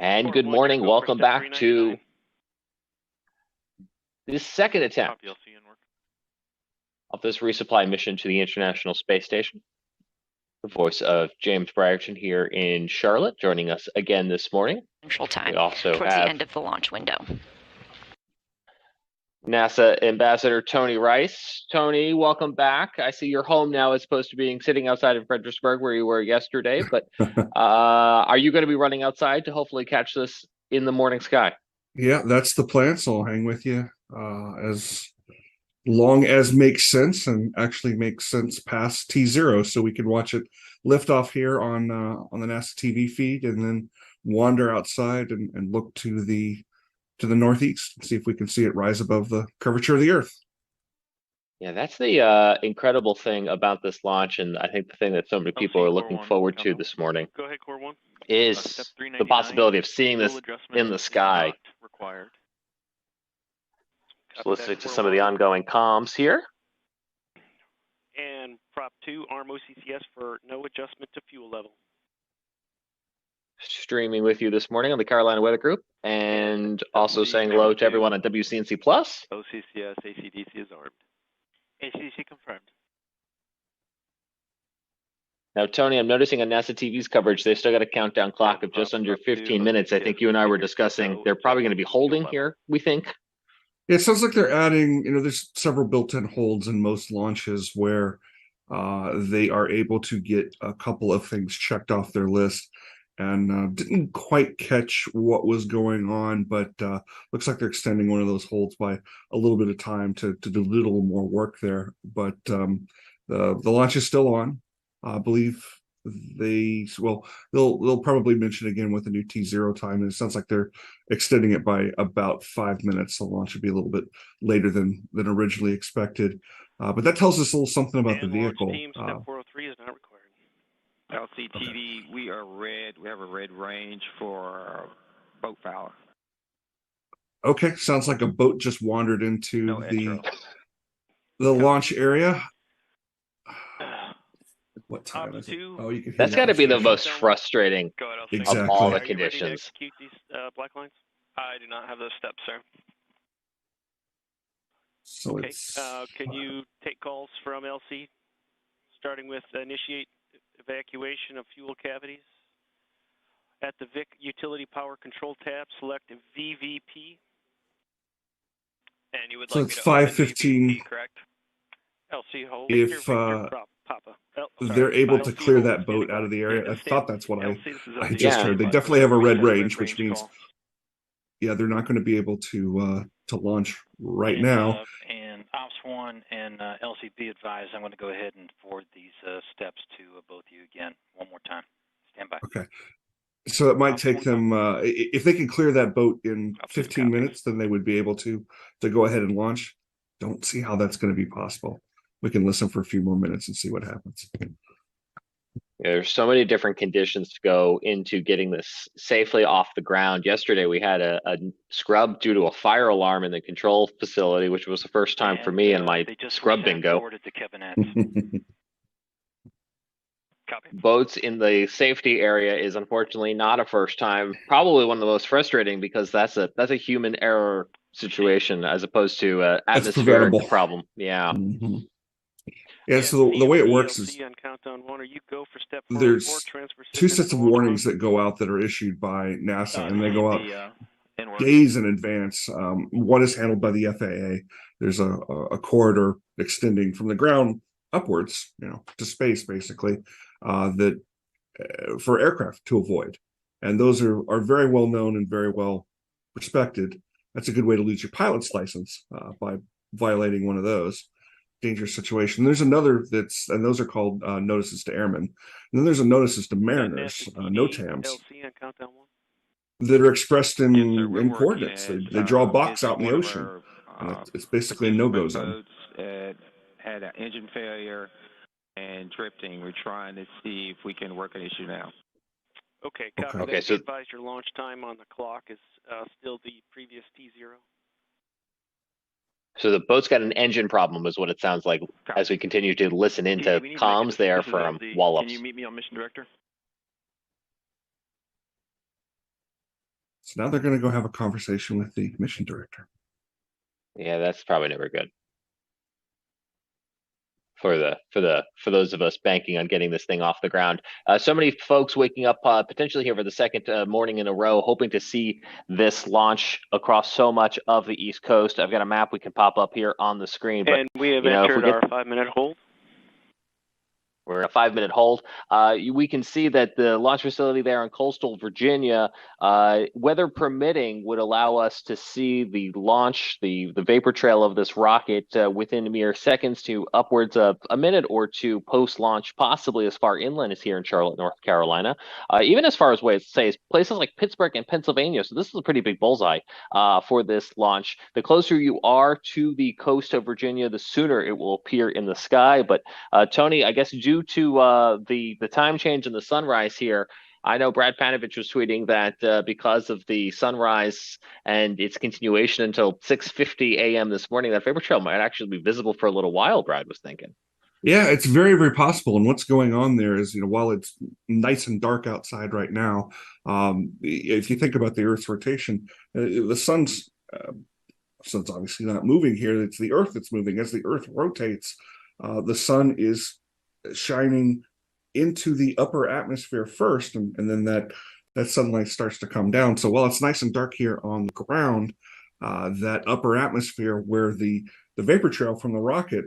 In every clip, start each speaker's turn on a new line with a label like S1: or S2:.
S1: And good morning. Welcome back to this second attempt of this resupply mission to the International Space Station. The voice of James Brierton here in Charlotte, joining us again this morning.
S2: Central Time,
S1: we also
S2: towards
S1: have
S2: the end of the launch window.
S1: NASA Ambassador Tony Rice. Tony, welcome back. I see you're home now as opposed to being sitting outside of Fredericksburg where you were yesterday, but are you going to be running outside to hopefully catch this in the morning sky?
S3: Yeah, that's the plan. So I'll hang with you as long as makes sense and actually makes sense past T0, so we can watch it lift off here on the NASA TV feed, and then wander outside and look to the northeast and see if we can see it rise above the curvature of the Earth.
S1: Yeah, that's the incredible thing about this launch, and I think the thing that so many people are looking forward to this morning
S4: Go ahead, Core 1.
S1: is the possibility of seeing this in the sky.
S4: Required.
S1: Just listening to some of the ongoing comms here.
S4: And Prop 2, ARM OCCS for no adjustment to fuel level.
S1: Streaming with you this morning on the Carolina Weather Group, and also saying hello to everyone on WCNC Plus.
S4: OCCS, ACDC is armed. ACDC confirmed.
S1: Now, Tony, I'm noticing on NASA TV's coverage, they've still got a countdown clock of just under 15 minutes. I think you and I were discussing they're probably going to be holding here, we think.
S3: Yeah, it sounds like they're adding, there's several built-in holds in most launches where they are able to get a couple of things checked off their list, and didn't quite catch what was going on, but looks like they're extending one of those holds by a little bit of time to do a little more work there. But the launch is still on. I believe they'll probably mention again with the new T0 time, and it sounds like they're extending it by about 5 minutes. The launch should be a little bit later than originally expected, but that tells us a little something about the vehicle.
S4: Team step 403 is not required.
S5: LCTV, we are red. We have a red range for boat power.
S3: Okay, sounds like a boat just wandered into
S5: No
S3: the launch area. What time is it?
S4: Two.
S3: Oh, you can hear
S1: That's got to be the
S3: station.
S1: most frustrating
S4: Go ahead,
S3: Exactly.
S1: of all the
S4: Are you ready to
S1: conditions.
S4: execute these black lines? I do not have those steps, sir.
S3: So
S4: Okay.
S3: it's
S4: Can you take calls from LC, starting with initiate evacuation of fuel cavities? At the VIC utility power control tab, select VVP.
S5: And you would
S3: so
S5: like
S3: it's
S5: me to open
S3: 5:15.
S5: VVP, correct?
S4: LC hold.
S3: If
S4: Papa.
S3: they're able to
S4: LC
S3: clear
S4: hold,
S3: that boat
S4: standing
S3: out of the
S4: by.
S3: area, I thought that's what
S4: LC, this is
S3: I
S4: LC.
S3: just
S1: Yeah.
S3: heard. They definitely have a red
S5: We have
S3: range, which means
S5: call.
S3: yeah, they're not going to be able to launch right now.
S6: And Ops 1 and LCB advised, I'm going to go ahead and forward these steps to both of you again one more time. Stand by.
S3: Okay. So it might take them, if they can clear that boat in 15 minutes, then they would be able to go ahead and launch. Don't see how that's going to be possible. We can listen for a few more minutes and see what happens.
S1: There's so many different conditions to go into getting this safely off the ground. Yesterday, we had a scrub due to a fire alarm in the control facility, which was the first time for me in my scrub bingo.
S6: To Kevin
S4: Copy.
S1: Boats in the safety area is unfortunately not a first time. Probably one of the most frustrating because that's a human error situation as opposed to atmospheric
S3: preventable.
S1: problem. Yeah.
S3: Mm-hmm. Yeah, so the way it works is
S4: on countdown 1, or you go for step
S3: there's
S4: 404, transfer
S3: two
S4: Cygnus
S3: sets of
S4: to launch
S3: warnings
S4: mode.
S3: that go out that are issued by NASA, and they go out
S5: inward.
S3: days in advance. One is handled by the FAA. There's a corridor extending from the ground upwards, to space, basically, that for aircraft to avoid. And those are very well known and very well respected. That's a good way to lose your pilot's license by violating one of those. Dangerous situation. There's another and those are called notices to airmen. And then there's a notices to mariners, NOTAMs,
S4: LC on countdown 1.
S3: that are expressed in
S5: We're
S3: coordinates.
S5: working
S3: They draw a box
S5: it's
S3: out in the
S5: one of
S3: ocean.
S5: our,
S3: And it's basically a no-go zone.
S5: boats had an engine failure and drifting. We're trying to see if we can work an issue now.
S4: Okay, copy.
S3: Okay.
S4: That.
S1: So-
S4: Advise your launch time on the clock is still the previous T0.
S1: So the boat's got an engine problem is what it sounds like as we continue to listen into comms there from Wallops.
S5: Can you meet me on mission director?
S3: So now they're going to go have a conversation with the mission director.
S1: Yeah, that's probably never good for those of us banking on getting this thing off the ground. So many folks waking up potentially here for the second morning in a row, hoping to see this launch across so much of the East Coast. I've got a map we can pop up here on the screen. But,
S4: and we have
S1: if
S4: entered
S1: we
S4: our 5-minute hold.
S1: We're in a 5-minute hold. We can see that the launch facility there in coastal Virginia, weather permitting, would allow us to see the launch, the vapor trail of this rocket within mere seconds to upwards of a minute or two post-launch, possibly as far inland as here in Charlotte, North Carolina, even as far as places like Pittsburgh and Pennsylvania. So this is a pretty big bullseye for this launch. The closer you are to the coast of Virginia, the sooner it will appear in the sky. But Tony, I guess due to the time change in the sunrise here, I know Brad Panovich was tweeting that because of the sunrise and its continuation until 6:50 a.m. this morning, that vapor trail might actually be visible for a little while. Brad was thinking.
S3: Yeah, it's very, very possible. And what's going on there is, while it's nice and dark outside right now, if you think about the Earth's rotation, the sun's obviously not moving here. It's the Earth that's moving. As the Earth rotates, the sun is shining into the upper atmosphere first, and then that sunlight starts to come down. So while it's nice and dark here on the ground, that upper atmosphere where the vapor trail from the rocket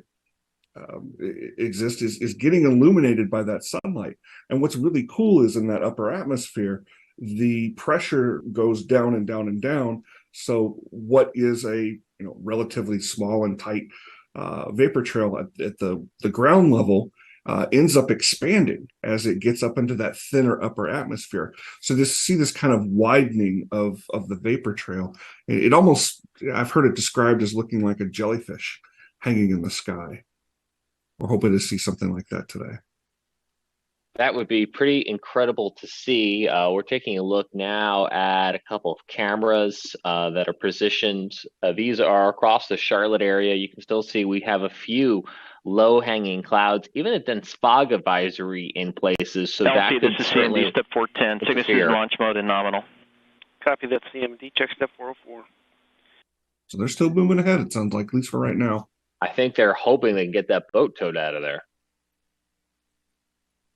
S3: exists is getting illuminated by that sunlight. And what's really cool is in that upper atmosphere, the pressure goes down and down and down. So what is a relatively small and tight vapor trail at the ground level ends up expanding as it gets up into that thinner upper atmosphere. So see this kind of widening of the vapor trail. It almost, I've heard it described as looking like a jellyfish hanging in the sky. We're hoping to see something like that today.
S1: That would be pretty incredible to see. We're taking a look now at a couple of cameras that are positioned. These are across the Charlotte area. You can still see we have a few low-hanging clouds, even a dense fog advisory in places. So that could
S6: this is
S1: certainly
S6: CMD step 410. Cygnus is launch mode and nominal.
S4: Copy that, CMD. Check step 404.
S3: So they're still moving ahead, it sounds like, at least for right now.
S1: I think they're hoping they can get that boat towed out of there.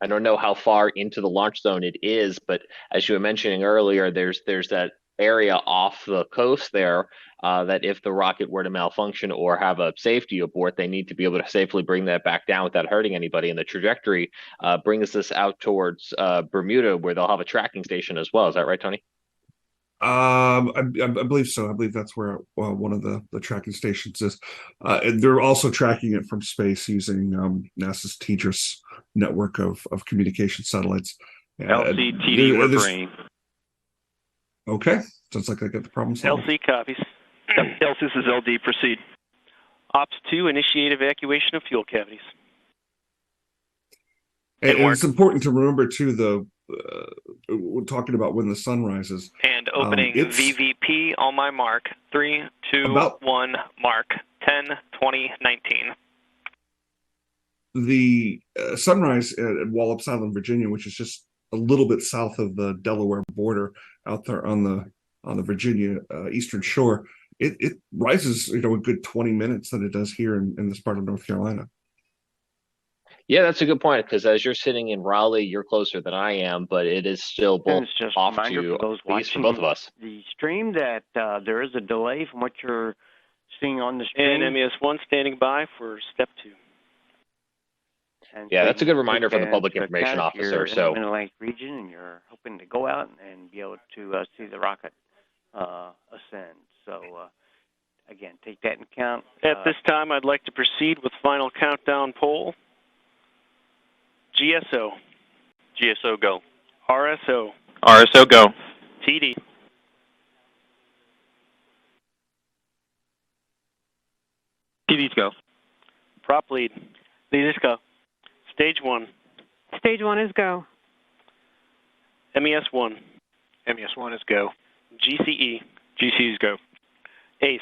S1: I don't know how far into the launch zone it is, but as you were mentioning earlier, there's that area off the coast there that if the rocket were to malfunction or have a safety abort, they need to be able to safely bring that back down without hurting anybody. And the trajectory brings this out towards Bermuda, where they'll have a tracking station as well. Is that right, Tony?
S3: I believe so. I believe that's where one of the tracking stations is. And they're also tracking it from space using NASA's TDRS network of communication satellites.
S5: LCTD, we're green.
S3: Okay. Sounds like I got the problem solved.
S4: LC copies.
S6: LC, this is LD, proceed.
S4: Ops 2, initiate evacuation of fuel cavities.
S3: And it's important to remember, too, we're talking about when the sun rises.
S2: And opening VVP on my mark. 3, 2, 1, mark. 10, 20, 19.
S3: The sunrise at Wallops Island, Virginia, which is just a little bit south of the Delaware border, out there on the Virginia eastern shore, it rises a good 20 minutes than it does here in this part of North Carolina.
S1: Yeah, that's a good point, because as you're sitting in Raleigh, you're closer than I am, but it is still both off to east for both of us.
S7: The stream that there is a delay from what you're seeing on the stream.
S4: And MES1 standing by for step 2.
S7: And
S1: yeah,
S7: so
S1: that's a good reminder for the public information officer. So
S7: in the Atlantic region, and you're hoping to go out and be able to see the rocket ascend. So again, take that into account.
S4: At this time, I'd like to proceed with final countdown poll. GSO.
S6: GSO, go.
S4: RSO.
S6: RSO, go.
S4: TD.
S5: TD's go.
S4: Prop lead. Lead is go. Stage 1.
S8: Stage 1 is go.
S4: MES1.
S6: MES1 is go.
S4: GCE.
S6: GC is go.
S4: ACE.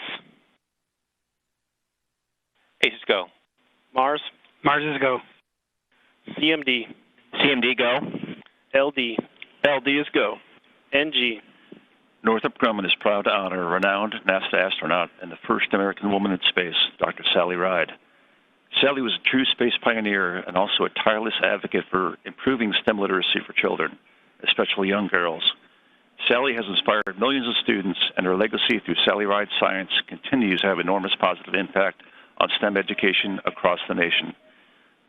S6: ACE is go.
S4: Mars.
S6: Mars is go.
S4: CMD.
S6: CMD, go.
S4: LD.
S6: LD is go.
S4: NG.
S9: Northrop Grumman is proud to honor a renowned NASA astronaut and the first American woman in space, Dr. Sally Ride. Sally was a true space pioneer and also a tireless advocate for improving STEM literacy for children, especially young girls. Sally has inspired millions of students, and her legacy through Sally Ride Science continues to have enormous positive impact on STEM education across the nation.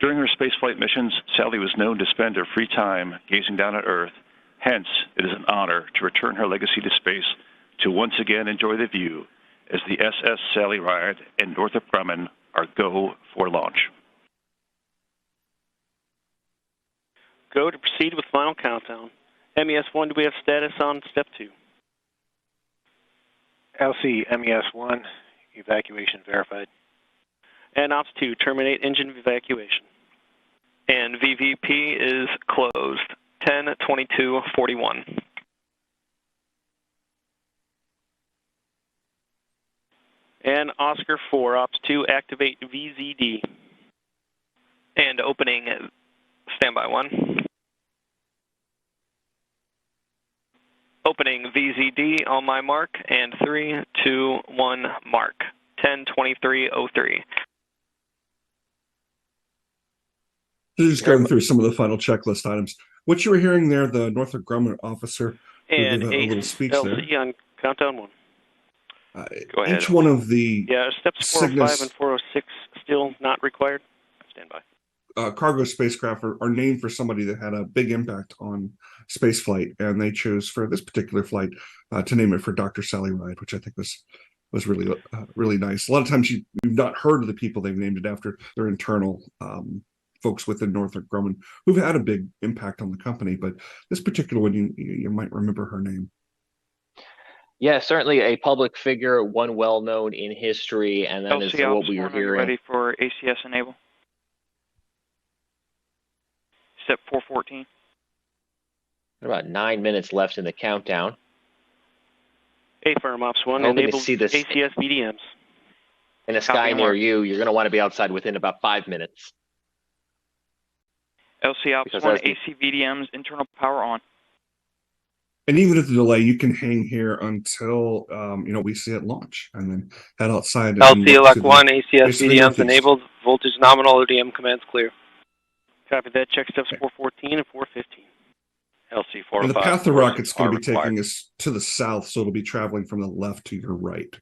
S9: During her spaceflight missions, Sally was known to spend her free time gazing down at Earth. Hence, it is an honor to return her legacy to space to once again enjoy the view as the SS Sally Ride and Northrop Grumman are go for launch.
S4: Go to proceed with final countdown. MES-1, do we have status on step 2?
S6: LC MES-1, evacuation verified.
S4: And Ops-2, terminate engine evacuation.
S2: And VVP is closed. 10:22:41.
S4: And Oscar 4, Ops-2, activate VZD.
S2: And opening standby 1. Opening VZD on my mark, and 3, 2, 1, mark. 10:23:03.
S3: Just going through some of the final checklist items. What you were hearing there, the Northrop Grumman officer
S4: and
S3: gave a little speech
S4: LC
S3: there.
S4: on countdown 1.
S2: Go ahead.
S3: Each one of the
S4: steps 405
S3: Cygnus,
S4: and 406 still not required. Stand by.
S3: Cargo spacecraft are named for somebody that had a big impact on spaceflight, and they chose for this particular flight to name it for Dr. Sally Ride, which I think was really really nice. A lot of times you've not heard of the people they've named it after. Their internal folks within Northrop Grumman who've had a big impact on the company, but this particular one you might remember her name.
S1: Yeah, certainly a public figure, one well known in history, and then is what we were hearing.
S10: Ready for ACS enable? Step 414.
S1: About 9 minutes left in the countdown.
S4: A-firm Ops-1
S1: Hoping to
S4: enables
S1: see this
S4: ACS VDMs.
S1: in a sky near you. You're going to want to be outside within about 5 minutes.
S10: LC Ops-1, AC VDMs, internal power on.
S3: And even at the delay, you can hang here until we see it launch, and then head outside.
S11: LC Elect 1, ACS VDMs enabled. Voltage nominal, ODM commands clear.
S4: Copy that. Check steps 414 and 415.
S11: LC 405.
S3: And the path the rocket's going to be taking is to the south, so it'll be traveling from the left to your right.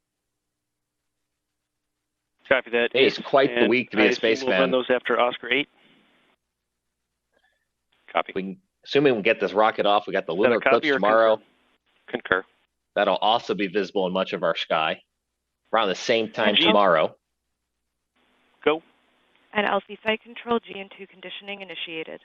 S4: Copy that.
S1: It's quite the week to be a spaceman.
S4: We'll run those after Oscar 8.
S11: Copy.
S1: Assuming we get this rocket off, we got the lunar eclipse tomorrow.
S11: Concur.
S1: That'll also be visible in much of our sky around the same time tomorrow.
S4: Go.
S8: And LC Site Control, GN2 conditioning initiated.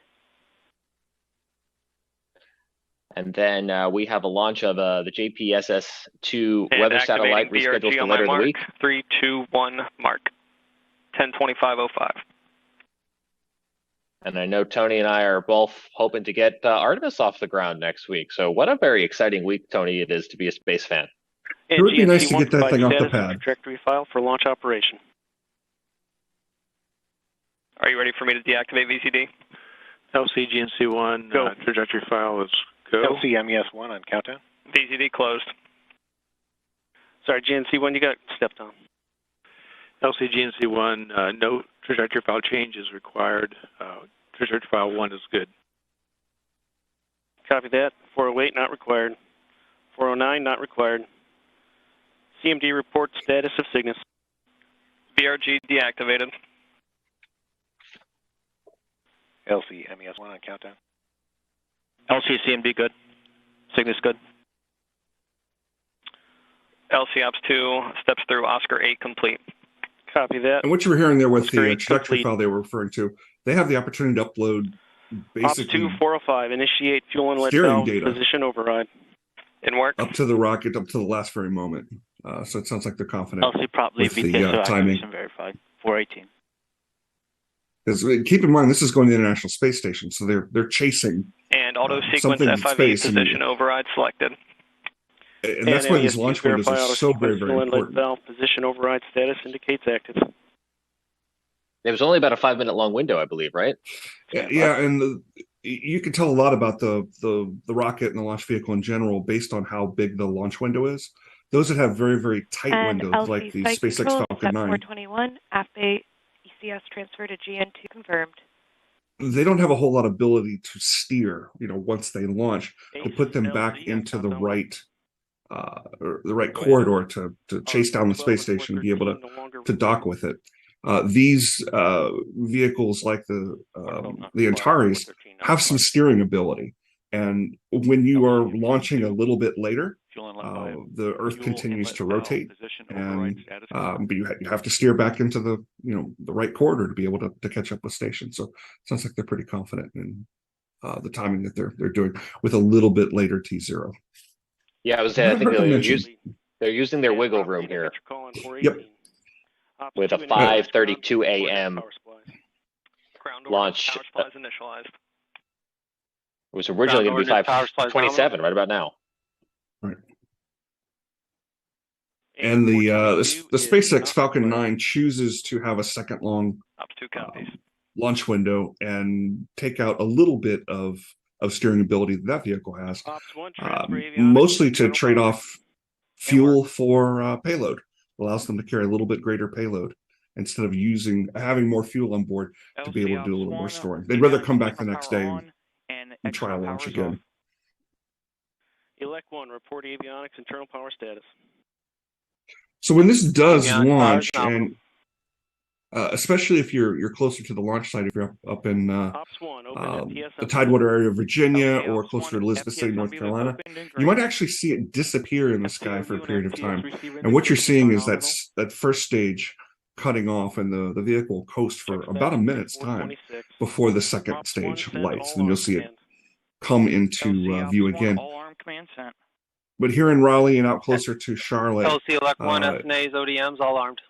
S1: And then we have a launch of the JPSS-2 weather satellite rescheduled for later in the week.
S2: 3, 2, 1, mark. 10:25:05.
S1: And I know Tony and I are both hoping to get Artemis off the ground next week. So what a very exciting week, Tony, it is to be a space fan.
S3: It would be nice to get that thing off the pad.
S4: Trajectory file for launch operation.
S2: Are you ready for me to deactivate VCD?
S12: LC GNC1,
S4: go.
S12: Trajectory file is go.
S6: LC MES1 on countdown.
S2: VCD closed.
S4: Sorry, GNC1, you got stepped on.
S12: LC GNC1, no trajectory file change is required. Trajectory file 1 is good.
S4: Copy that. 408, not required. 409, not required. CMD report status of Cygnus.
S2: VRG deactivated.
S6: LC MES1 on countdown.
S10: LC CMD good. Cygnus good.
S2: LC Ops 2 steps through Oscar 8 complete.
S4: Copy that.
S3: And what you were hearing there with
S4: Oscar
S3: the
S4: 8
S3: trajectory
S4: complete.
S3: file they were referring to, they have the opportunity to upload basically
S4: Ops 2 405, initiate fuel inlet
S3: steering
S4: valve
S3: data
S4: position override.
S2: In work.
S3: up to the rocket, up to the last very moment. So it sounds like they're confident
S10: LC properly
S3: with the timing.
S10: Verified. 418.
S3: Because keep in mind, this is going to the International Space Station, so they're chasing.
S2: And auto sequence
S3: something in
S2: FIV
S3: space,
S2: position override selected.
S3: And that's why these launch windows are so very, very
S4: fuel inlet
S3: important.
S4: valve position override status indicates active.
S1: It was only about a 5 minute long window, I believe, right?
S3: Yeah, and you can tell a lot about the rocket and the launch vehicle in general based on how big the launch window is. Those that have very, very tight
S8: And
S3: windows,
S8: LC
S3: like the
S8: Site
S3: SpaceX
S8: Control,
S3: Falcon
S8: Step
S3: 9,
S8: 421, AFBA ECS transfer to GN2 confirmed.
S3: they don't have a whole lot of ability to steer, once they launch, to put them back into the right corridor to chase down the space station and be able to dock with it. These vehicles, like the Antares, have some steering ability, and when you are launching a little bit later, the Earth continues to rotate, and but you have to steer back into the right corridor to be able to catch up with station. So it sounds like they're pretty confident in the timing that they're doing with a little bit later T0.
S1: Yeah, I think they're using their wiggle room here.
S3: Yep.
S1: With a 5:32 a.m. launch.
S2: Initialized.
S1: It was originally going to be 5:27, right about now.
S3: Right. And the SpaceX Falcon 9 chooses to have a second long launch window and take out a little bit of steering ability that vehicle has, mostly to trade off fuel for payload. Allows them to carry a little bit greater payload instead of having more fuel on board to be able to do a little more storing. They'd rather come back the next day and try a launch again.
S4: Elect 1, report avionics internal power status.
S3: So when this does launch, and especially if you're closer to the launch site, if you're up in the Tidewater area of Virginia or closer to Elizabeth City, North Carolina, you might actually see it disappear in the sky for a period of time. And what you're seeing is that first stage cutting off, and the vehicle will coast for about a minute's time before the second stage lights. Then you'll see it come into view again. But here in Raleigh and out closer to Charlotte,
S11: LC Elect 1, SNAs, ODMs, all armed.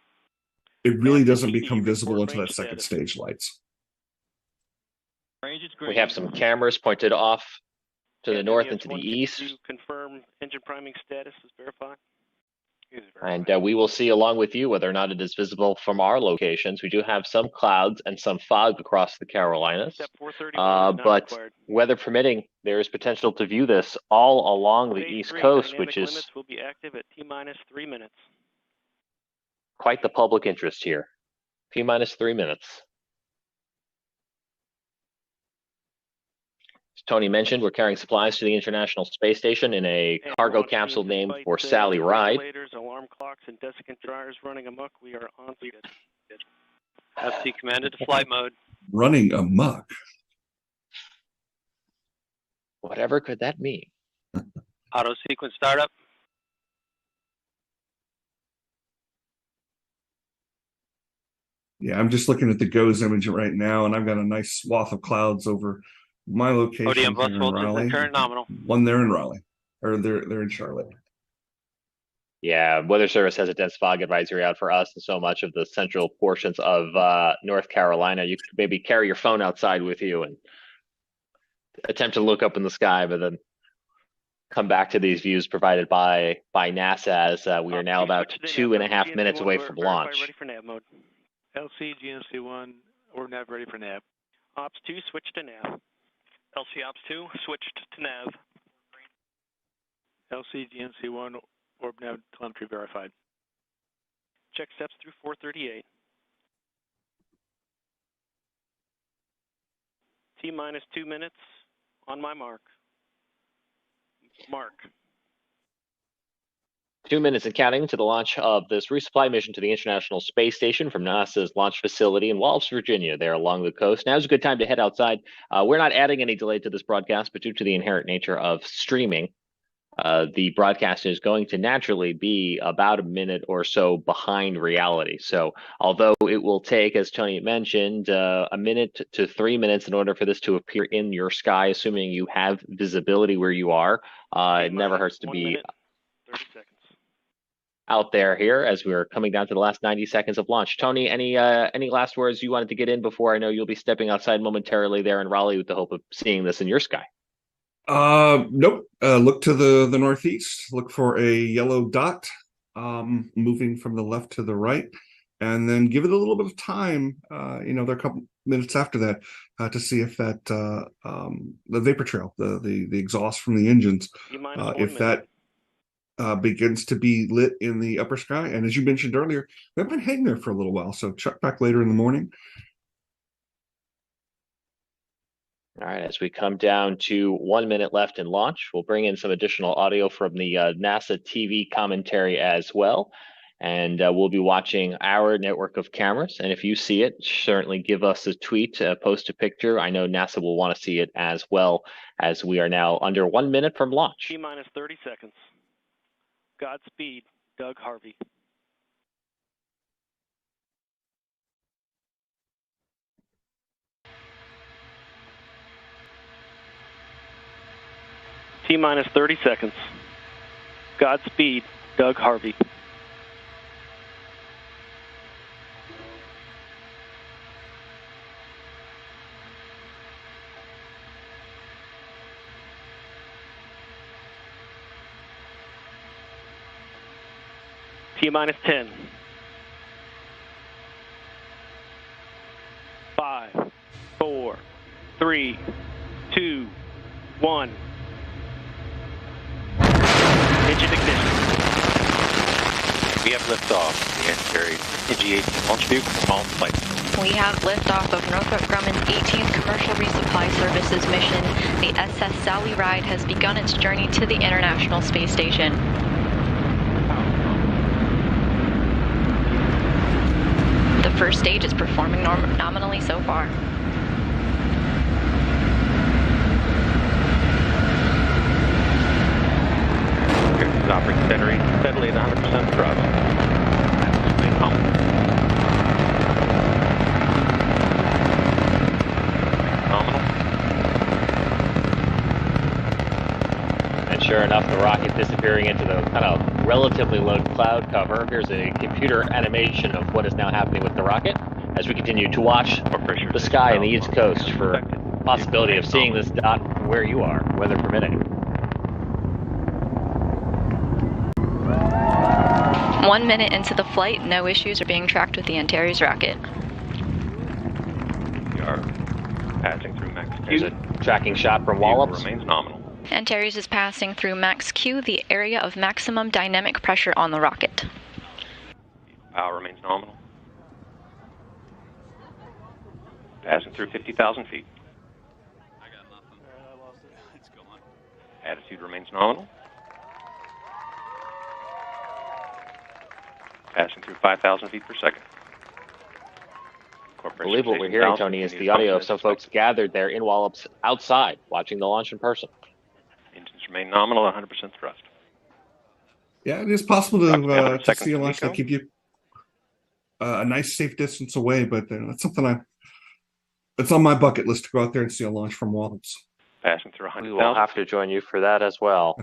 S3: It really doesn't become visible until that second stage lights.
S1: We have some cameras pointed off to the north and to the east.
S4: Confirm engine priming status is verified.
S1: And we will see along with you whether or not it is visible from our locations. We do have some clouds and some fog across the Carolinas, but weather permitting, there is potential to view this all along the East Coast, which is
S4: will be active at T-3 minutes.
S1: Quite the public interest here. T-3 minutes. As Tony mentioned, we're carrying supplies to the International Space Station in a cargo capsule named for Sally Ride.
S4: Alarm clocks and desiccant dryers running amok. We are on schedule.
S11: FC commanded to flight mode.
S3: Running amok.
S1: Whatever could that mean?
S11: Auto sequence startup.
S3: Yeah, I'm just looking at the GOES image right now, and I've got a nice swath of clouds over my location
S11: ODM bus
S3: here in
S11: voltage
S3: Raleigh.
S11: and current nominal.
S3: One there in Raleigh, or they're in Charlotte.
S1: Yeah, Weather Service has a dense fog advisory out for us and so much of the central portions of North Carolina. You could maybe carry your phone outside with you and attempt to look up in the sky, but then come back to these views provided by NASA as we are now about 2.5 minutes away from launch.
S4: Ready for nav mode.
S12: LC GNC1, or nav ready for nav.
S4: Ops 2, switch to nav.
S2: LC Ops 2, switched to nav.
S12: LC GNC1, orb nav telemetry verified.
S4: Check steps through 438. T-2 minutes on my mark. Mark.
S1: 2 minutes and counting to the launch of this resupply mission to the International Space Station from NASA's launch facility in Wallops, Virginia, there along the coast. Now's a good time to head outside. We're not adding any delay to this broadcast, but due to the inherent nature of streaming, the broadcast is going to naturally be about a minute or so behind reality. So although it will take, as Tony mentioned, a minute to 3 minutes in order for this to appear in your sky, assuming you have visibility where you are, it never hurts to be
S4: 30 seconds.
S1: Out there here as we're coming down to the last 90 seconds of launch. Tony, any last words you wanted to get in before I know you'll be stepping outside momentarily there in Raleigh with the hope of seeing this in your sky?
S3: Nope. Look to the northeast. Look for a yellow dot moving from the left to the right, and then give it a little bit of time. They're minutes after that to see if that the vapor trail, the exhaust from the engines, if that begins to be lit in the upper sky. And as you mentioned earlier, they've been hanging there for a little while. So check back later in the morning.
S1: All right, as we come down to 1 minute left in launch, we'll bring in some additional audio from the NASA TV commentary as well. And we'll be watching our network of cameras. And if you see it, certainly give us a tweet, post a picture. I know NASA will want to see it as well, as we are now under 1 minute from launch.
S4: T-minus 30 seconds. Godspeed, Doug Harvey. T-minus 30 seconds. Godspeed, Doug Harvey. T-minus 10. 5, 4, 3, 2, 1. Engine ignition.
S10: We have liftoff. The Antares NG-18 launch vehicle from Wallops Flight.
S8: We have liftoff of Northrop Grumman's 18th Commercial Resupply Services mission. The SS Sally Ride has begun its journey to the International Space Station. The first stage is performing nominally so far.
S10: Here's operating steadily at 100% thrust. Nominal.
S1: And sure enough, the rocket disappearing into the kind of relatively low cloud cover. Here's a computer animation of what is now happening with the rocket as we continue to watch the sky in the East Coast for possibility of seeing this dot from where you are, weather permitting.
S8: 1 minute into the flight, no issues are being tracked with the Antares rocket.
S10: We are passing through Max Q.
S1: There's a tracking shot from Wallops.
S10: Remains nominal.
S8: Antares is passing through Max Q, the area of maximum dynamic pressure on the rocket.
S10: Power remains nominal. Passing through 50,000 feet.
S13: I got nothing. I lost it. It's gone.
S10: Attitude remains nominal. Passing through 5,000 feet per second.
S1: I believe what we're hearing, Tony, is the audio of some folks gathered there in Wallops outside watching the launch in person.
S10: Engines remain nominal, 100% thrust.
S3: Yeah, it is possible to see a launch that keep you a nice, safe distance away, but that's something it's on my bucket list to go out there and see a launch from Wallops.
S10: Passing through 100,000.
S1: We will have to join you for that as well.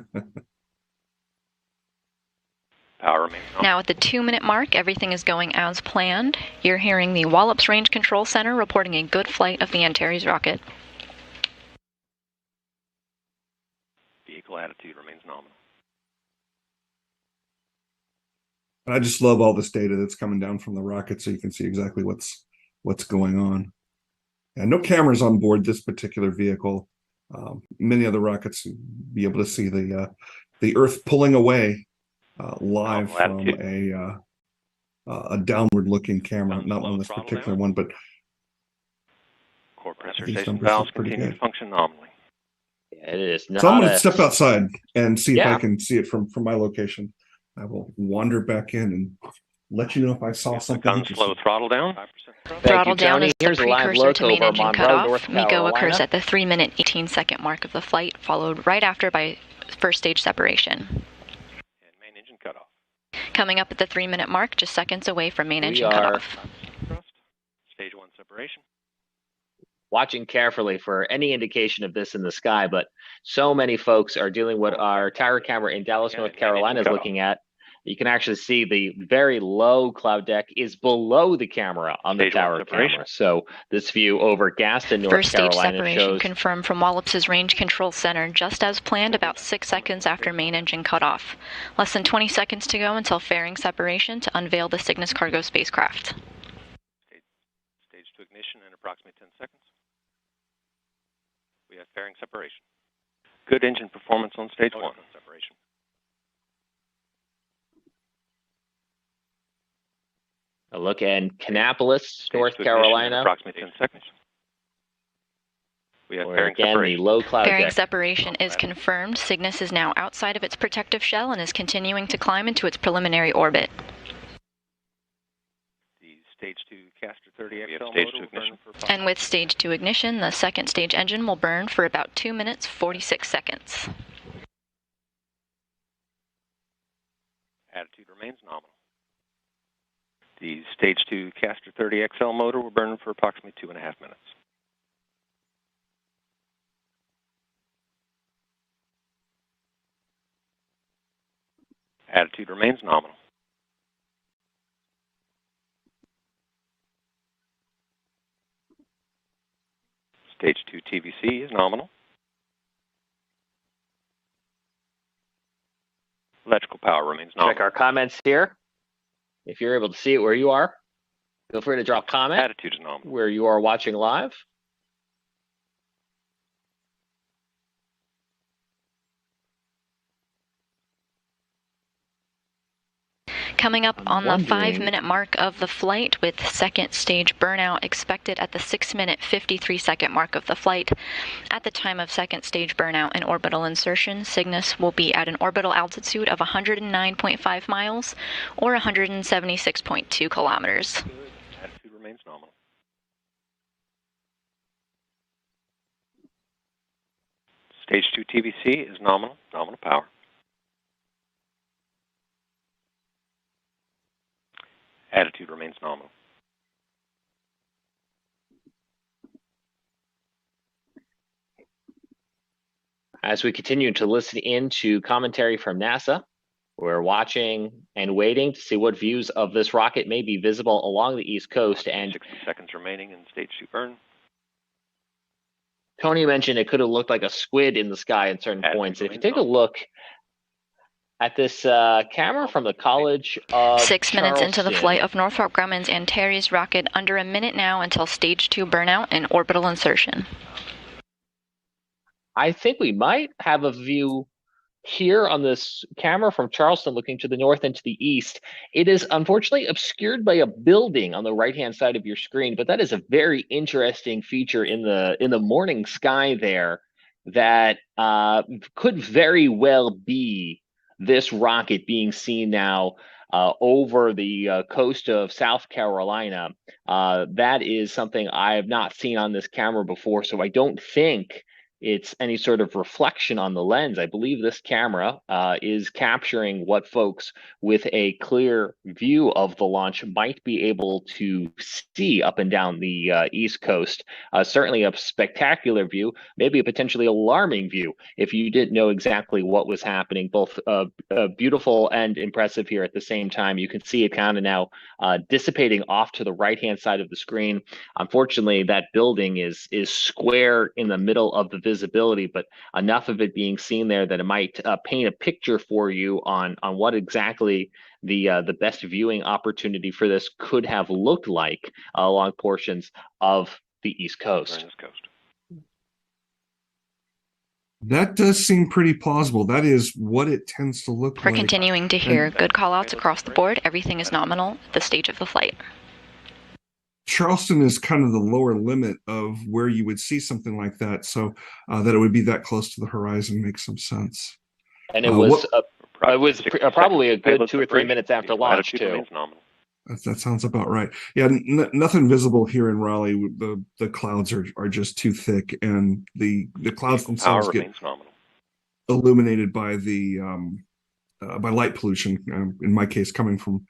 S10: Power remains nominal.
S8: Now at the 2 minute mark, everything is going as planned. You're hearing the Wallops Range Control Center reporting a good flight of the Antares rocket.
S10: Vehicle attitude remains nominal.
S3: And I just love all this data that's coming down from the rocket, so you can see exactly what's going on. And no cameras on board this particular vehicle. Many other rockets be able to see the Earth pulling away live from a downward-looking camera. Not on this particular one, but
S10: core pressurization valves continue to function nominally.
S1: Yeah, it is not.
S3: So I'm going to step outside and see if I can see it from my location. I will wander back in and let you know if I saw something.
S10: Gun slow, throttle down.
S8: Throttle down is the precursor to main engine cutoff. MECO occurs
S1: Carolina.
S8: at the 3 minute 18 second mark of the flight, followed right after by first stage separation.
S10: And main engine cutoff.
S8: Coming up at the 3 minute mark, just seconds away from main engine
S1: are
S8: cutoff.
S10: Stage 1 separation.
S1: Watching carefully for any indication of this in the sky, but so many folks are dealing with what our tower camera in Dallas, North Carolina is looking at. You can actually see the very low cloud deck is below the camera on the tower camera. So this view over Gaston, North
S8: First stage
S1: Carolina
S8: separation
S1: shows
S8: confirmed from Wallops' Range Control Center, just as planned, about 6 seconds after main engine cutoff. Less than 20 seconds to go until fairing separation to unveil the Cygnus cargo spacecraft.
S10: Stage 2 ignition and approach. approximately 10 seconds. We have fairing separation. Good engine performance on stage 1. Separation.
S1: A look in Kannapolis, North Carolina.
S10: Approximately 10 seconds. We have
S1: where again the low cloud
S8: Fairing
S1: deck.
S8: separation is confirmed. Cygnus is now outside of its protective shell and is continuing to climb into its preliminary orbit.
S10: The stage 2 Caster 30 XL stage 2 ignition.
S8: And with stage 2 ignition, the second stage engine will burn for about 2 minutes 46 seconds.
S10: Attitude remains nominal. The stage 2 Caster 30 XL motor will burn for approximately 2.5 minutes. Attitude remains nominal. Stage 2 TVC is nominal. Electrical power remains nominal.
S1: Check our comments here. If you're able to see it where you are, feel free to drop a comment.
S10: Attitude is nominal.
S1: Where you are watching live.
S8: Coming up on the 5-minute mark of the flight, with second stage burnout expected at the 6-minute 53-second mark of the flight. At the time of second stage burnout and orbital insertion, Cygnus will be at an orbital altitude of 109.5 miles or 176.2 kilometers.
S10: Attitude remains nominal. Stage 2 TVC is nominal power. Attitude remains nominal.
S1: As we continue to listen into commentary from NASA, we're watching and waiting to see what views of this rocket may be visible along the East Coast. And
S10: 60 seconds remaining in stage 2 burn.
S1: Tony mentioned it could have looked like a squid in the sky at certain points. If you take a look at this camera from the College of
S8: 6 minutes into the
S1: Charleston.
S8: flight of Northrop Grumman's Antares rocket, under a minute now until stage 2 burnout and orbital insertion.
S1: I think we might have a view here on this camera from Charleston looking to the north and to the east. It is unfortunately obscured by a building on the right-hand side of your screen, but that is a very interesting feature in the morning sky there that could very well be this rocket being seen now over the coast of South Carolina. That is something I have not seen on this camera before, so I don't think it's any sort of reflection on the lens. I believe this camera is capturing what folks with a clear view of the launch might be able to see up and down the East Coast. Certainly a spectacular view, maybe a potentially alarming view if you didn't know exactly what was happening. Both beautiful and impressive here at the same time. You can see it kind of now dissipating off to the right-hand side of the screen. Unfortunately, that building is square in the middle of the visibility, but enough of it being seen there that it might paint a picture for you on what exactly the best viewing opportunity for this could have looked like along portions of the East Coast.
S3: That does seem pretty plausible. That is what it tends to look
S8: We're
S3: like.
S8: continuing to hear good call-outs across the board. Everything is nominal at the stage of the flight.
S3: Charleston is kind of the lower limit of where you would see something like that, so that it would be that close to the horizon makes some sense.
S1: And it was probably a good 2 or 3 minutes after launch too.
S3: That sounds about right. Yeah, nothing visible here in Raleigh. The clouds are just too thick, and the clouds themselves get illuminated by the by light pollution. In my case, coming from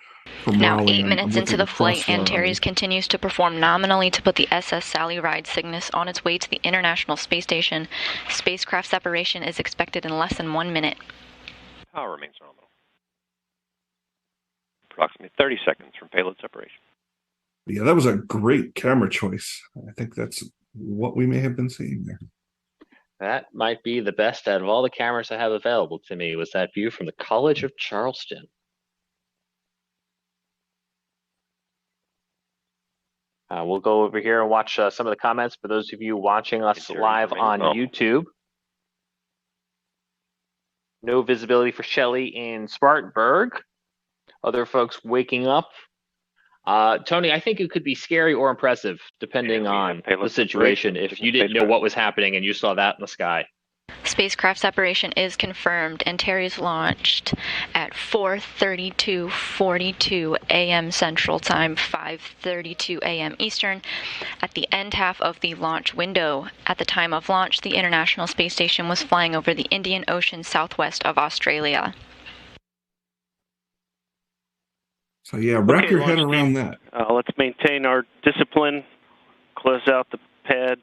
S8: now
S3: Raleigh.
S8: 8 minutes into the flight, Antares continues to perform nominally to put the SS Sally Ride Cygnus on its way to the International Space Station. Spacecraft separation is expected in less than 1 minute.
S10: Power remains nominal. Approximately 30 seconds from payload separation.
S3: Yeah, that was a great camera choice. I think that's what we may have been seeing there.
S1: That might be the best out of all the cameras I have available to me, was that view from the College of Charleston. We'll go over here and watch some of the comments for those of you watching us live on YouTube. No visibility for Shelley in Spartanburg. Other folks waking up. Tony, I think it could be scary or impressive, depending on the situation, if you didn't know what was happening and you saw that in the sky.
S8: Spacecraft separation is confirmed. Antares launched at 4:32:42 a.m. Central Time, 5:32 a.m. Eastern, at the end half of the launch window. At the time of launch, the International Space Station was flying over the Indian Ocean southwest of Australia.
S3: So yeah, wrap your head around that.
S4: Let's maintain our discipline, close out the pad,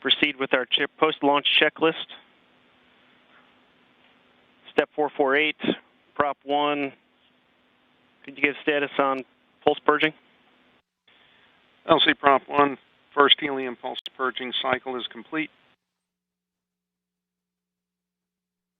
S4: proceed with our post-launch checklist. Step 448, Prop 1. Could you give status on pulse purging?
S14: LC Prop 1, first helium pulse purging cycle is complete.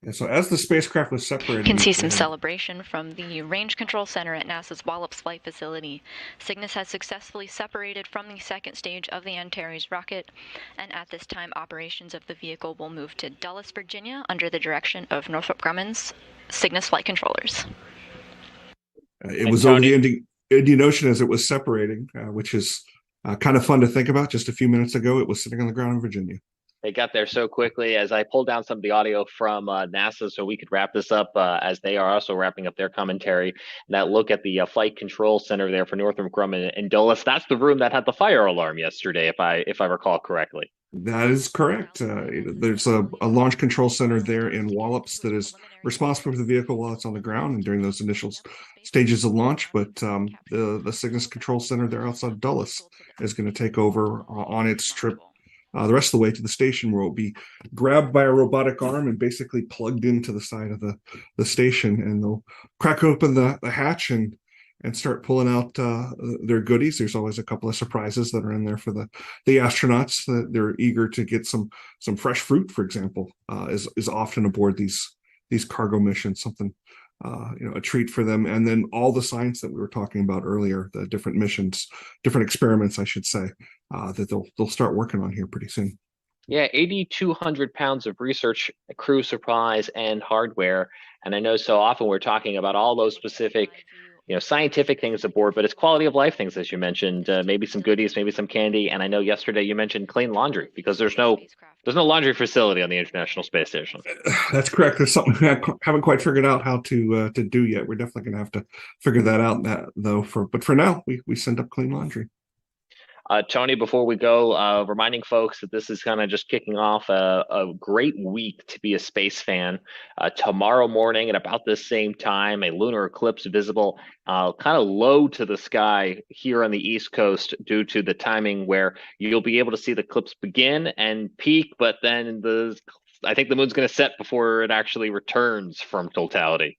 S3: And so as the spacecraft was separating...
S8: You can see some celebration from the Range Control Center at NASA's Wallops Flight Facility. Cygnus has successfully separated from the second stage of the Antares rocket, and at this time, operations of the vehicle will move to Dulles, Virginia, under the direction of Northrop Grumman's Cygnus flight controllers.
S3: It was over the Indian Ocean as it was separating, which is kind of fun to think about. Just a few minutes ago, it was sitting on the ground in Virginia.
S1: They got there so quickly. As I pulled down some of the audio from NASA so we could wrap this up, as they are also wrapping up their commentary. And that look at the Flight Control Center there for Northrop Grumman and Dulles. That's the room that had the fire alarm yesterday, if I recall correctly.
S3: That is correct. There's a launch control center there in Wallops that is responsible for the vehicle while it's on the ground and during those initial stages of launch. But the Cygnus control center there outside of Dulles is going to take over on its trip the rest of the way to the station, where it will be grabbed by a robotic arm and basically plugged into the side of the station, and they'll crack open the hatch and start pulling out their goodies. There's always a couple of surprises that are in there for the astronauts that they're eager to get. Some fresh fruit, for example, is often aboard these cargo missions, something a treat for them. And then all the science that we were talking about earlier, the different missions, different experiments, I should say, that they'll start working on here pretty soon.
S1: Yeah, 8,200 pounds of research, crew supplies, and hardware. And I know so often we're talking about all those specific, scientific things aboard, but it's quality of life things, as you mentioned. Maybe some goodies, maybe some candy. And I know yesterday you mentioned clean laundry, because there's no laundry facility on the International Space Station.
S3: That's correct. There's something I haven't quite figured out how to do yet. We're definitely going to have to figure that out, but for now, we send up clean laundry.
S1: Tony, before we go, reminding folks that this is kind of just kicking off a great week to be a space fan. Tomorrow morning at about the same time, a lunar eclipse visible kind of low to the sky here on the East Coast due to the timing where you'll be able to see the eclipse begin and peak, but then I think the moon's going to set before it actually returns from totality.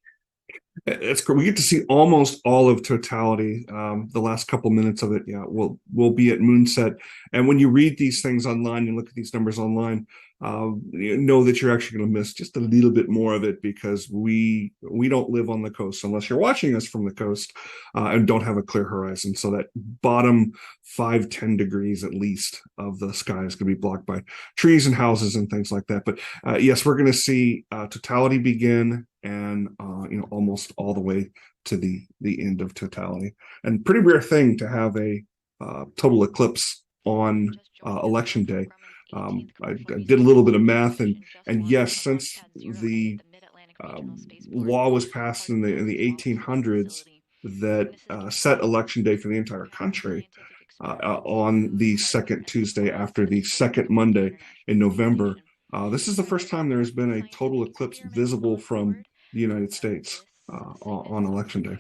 S3: It's great. We get to see almost all of totality. The last couple minutes of it, will be at moonset. And when you read these things online and look at these numbers online, you know that you're actually going to miss just a little bit more of it, because we don't live on the coast unless you're watching us from the coast and don't have a clear horizon. So that bottom 5-10 degrees at least of the sky is going to be blocked by trees and houses and things like that. But yes, we're going to see totality begin and almost all the way to the end of totality. And pretty rare thing to have a total eclipse on election day. I did a little bit of math, and yes, since the law was passed in the 1800s that set election day for the entire country on the second Tuesday after the second Monday in November, this is the first time there has been a total eclipse visible from the United States on election day.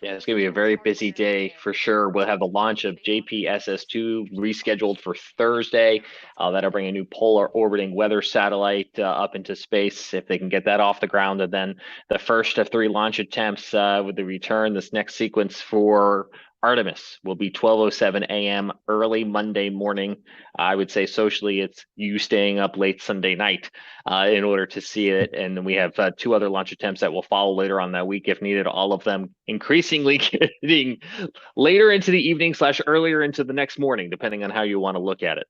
S1: Yeah, it's going to be a very busy day for sure. We'll have the launch of JPSS-2 rescheduled for Thursday. That'll bring a new polar orbiting weather satellite up into space, if they can get that off the ground. And then the first of 3 launch attempts with the return, this next sequence for Artemis will be 12:07 a.m. early Monday morning. I would say socially, it's you staying up late Sunday night in order to see it. And then we have 2 other launch attempts that will follow later on that week if needed. All of them increasingly getting later into the evening / earlier into the next morning, depending on how you want to look at it.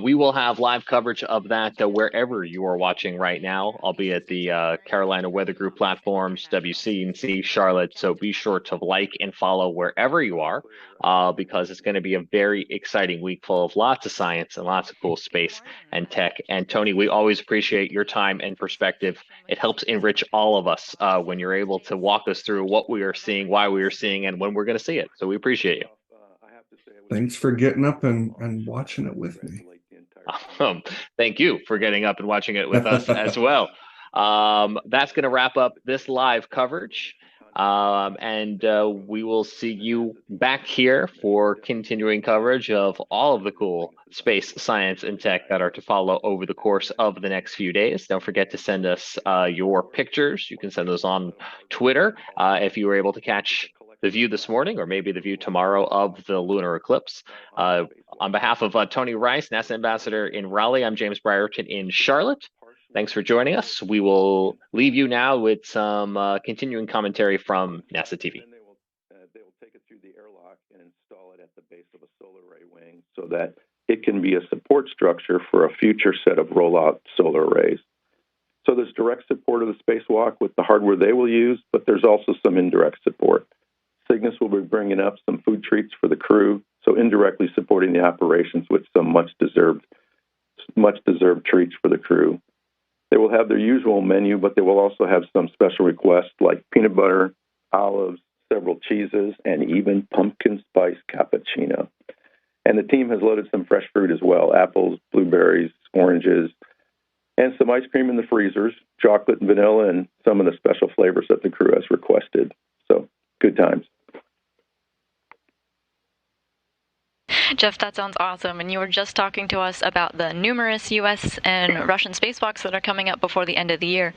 S1: We will have live coverage of that wherever you are watching right now, albeit the Carolina Weather Group platforms, WCNC, Charlotte. So be sure to like and follow wherever you are, because it's going to be a very exciting week full of lots of science and lots of cool space and tech. And Tony, we always appreciate your time and perspective. It helps enrich all of us when you're able to walk us through what we are seeing, why we are seeing, and when we're going to see it. So we appreciate you.
S3: Thanks for getting up and watching it with me.
S1: Thank you for getting up and watching it with us as well. That's going to wrap up this live coverage. And we will see you back here for continuing coverage of all of the cool space, science, and tech that are to follow over the course of the next few days. Don't forget to send us your pictures. You can send those on Twitter if you were able to catch the view this morning, or maybe the view tomorrow of the lunar eclipse. On behalf of Tony Rice, NASA Ambassador in Raleigh, I'm James Brierton in Charlotte. Thanks for joining us. We will leave you now with some continuing commentary from NASA TV.
S15: They will take it through the airlock and install it at the base of a solar array wing so that it can be a support structure for a future set of rollout solar arrays. So there's direct support of the spacewalk with the hardware they will use, but there's also some indirect support. Cygnus will be bringing up some food treats for the crew, so indirectly supporting the operations with some much-deserved treats for the crew. They will have their usual menu, but they will also have some special requests like peanut butter, olives, several cheeses, and even pumpkin spice cappuccino. And the team has loaded some fresh fruit as well, apples, blueberries, oranges, and some ice cream in the freezers, chocolate and vanilla, and some of the special flavors that the crew has requested. So, good times.
S8: Jeff, that sounds awesome. And you were just talking to us about the numerous U.S. and Russian spacewalks that are coming up before the end of the year.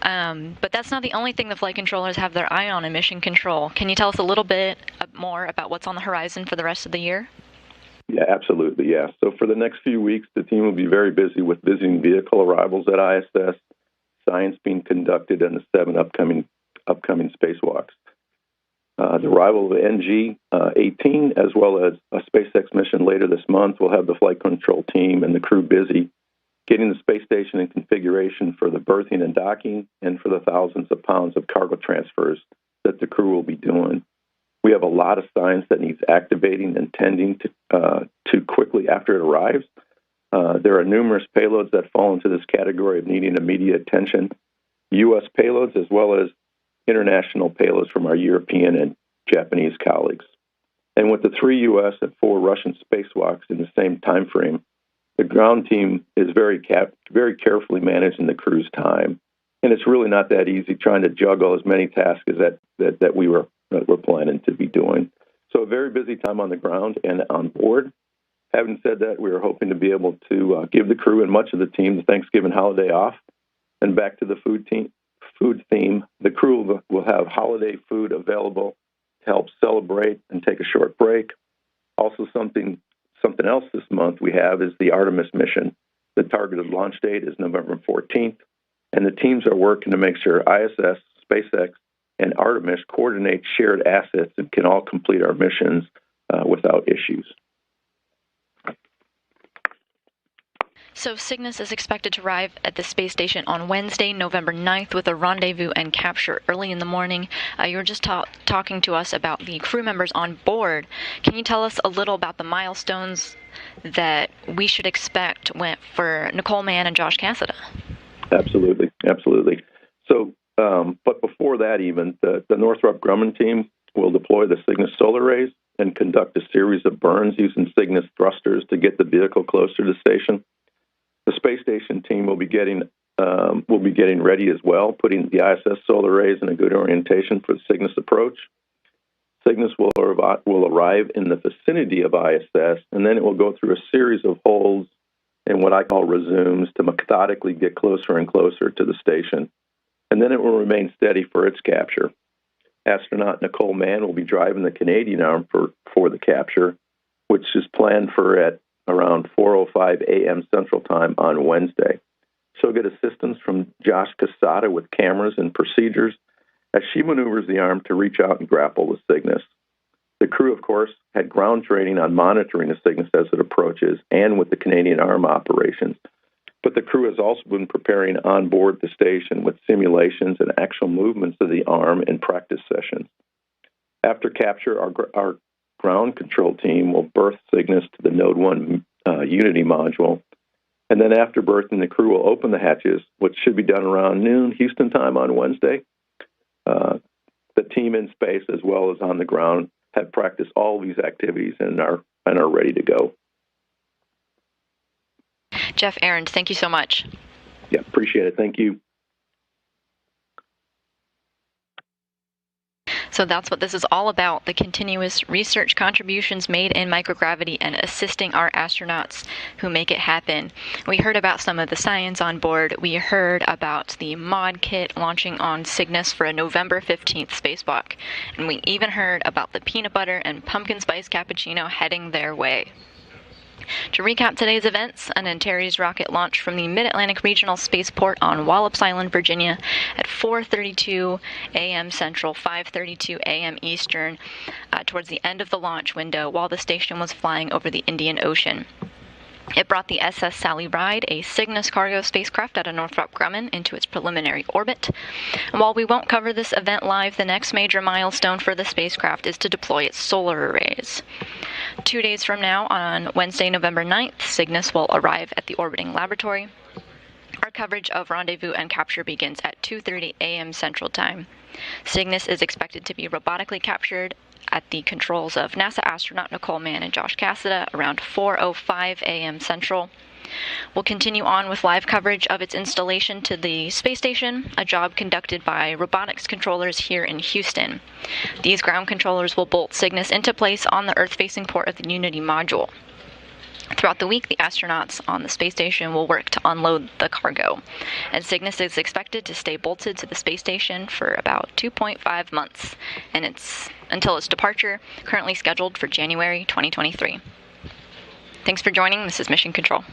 S8: But that's not the only thing the flight controllers have their eye on in mission control. Can you tell us a little bit more about what's on the horizon for the rest of the year?
S15: Yeah, absolutely. Yeah. So for the next few weeks, the team will be very busy with visiting vehicle arrivals at ISS, science being conducted, and the 7 upcoming spacewalks. The arrival of NG-18, as well as a SpaceX mission later this month, will have the flight control team and the crew busy getting the space station in configuration for the berthing and docking and for the thousands of pounds of cargo transfers that the crew will be doing. We have a lot of science that needs activating and tending to quickly after it arrives. There are numerous payloads that fall into this category of needing immediate attention, U.S. payloads as well as international payloads from our European and Japanese colleagues. And with the 3 U.S. and 4 Russian spacewalks in the same time frame, the ground team is very carefully managing the crew's time. And it's really not that easy trying to juggle as many tasks as that we're planning to be doing. So a very busy time on the ground and on board. Having said that, we are hoping to be able to give the crew and much of the team the Thanksgiving holiday off. And back to the food theme, the crew will have holiday food available to help celebrate and take a short break. Also, something else this month we have is the Artemis mission. The targeted launch date is November 14th, and the teams are working to make sure ISS, SpaceX, and Artemis coordinate shared assets and can all complete our missions without issues.
S8: So Cygnus is expected to arrive at the space station on Wednesday, November 9th, with a rendezvous and capture early in the morning. You were just talking to us about the crew members on board. Can you tell us a little about the milestones that we should expect for Nicole Mann and Josh Cassada?
S15: Absolutely. So, but before that even, the Northrop Grumman team will deploy the Cygnus solar arrays and conduct a series of burns using Cygnus thrusters to get the vehicle closer to the station. The space station team will be getting ready as well, putting the ISS solar arrays in a good orientation for the Cygnus approach. Cygnus will arrive in the vicinity of ISS, and then it will go through a series of holds and what I call resumes to methodically get closer and closer to the station. And then it will remain steady for its capture. Astronaut Nicole Mann will be driving the Canadian arm for the capture, which is planned for at around 4:05 a.m. Central Time on Wednesday. She'll get assistance from Josh Casada with cameras and procedures as she maneuvers the arm to reach out and grapple the Cygnus. The crew, of course, had ground training on monitoring the Cygnus as it approaches and with the Canadian arm operations. But the crew has also been preparing on board the station with simulations and actual movements of the arm in practice sessions. After capture, our ground control team will berth Cygnus to the Node 1 Unity module. And then after berthing, the crew will open the hatches, which should be done around noon Houston time on Wednesday. The team in space, as well as on the ground, have practiced all these activities and are ready to go.
S8: Jeff Ahrens, thank you so much.
S15: Yeah, appreciate it. Thank you.
S8: So that's what this is all about, the continuous research contributions made in microgravity and assisting our astronauts who make it happen. We heard about some of the science on board. We heard about the mod kit launching on Cygnus for a November 15th spacewalk. And we even heard about the peanut butter and pumpkin spice cappuccino heading their way. To recap today's events, an Antares rocket launched from the Mid-Atlantic Regional Spaceport on Wallops Island, Virginia at 4:32 a.m. Central, 5:32 a.m. Eastern, towards the end of the launch window while the station was flying over the Indian Ocean. It brought the SS Sally Ride, a Cygnus cargo spacecraft out of Northrop Grumman, into its preliminary orbit. And while we won't cover this event live, the next major milestone for the spacecraft is to deploy its solar arrays. 2 days from now, on Wednesday, November 9th, Cygnus will arrive at the orbiting laboratory. Our coverage of rendezvous and capture begins at 2:30 a.m. Central Time. Cygnus is expected to be robotically captured at the controls of NASA astronaut Nicole Mann and Josh Casada around 4:05 a.m. Central. We'll continue on with live coverage of its installation to the space station, a job conducted by robotics controllers here in Houston. These ground controllers will bolt Cygnus into place on the Earth-facing port of the Unity module. Throughout the week, the astronauts on the space station will work to unload the cargo, and Cygnus is expected to stay bolted to the space station for about 2.5 months, and until its departure, currently scheduled for January 2023. Thanks for joining. This is Mission Control.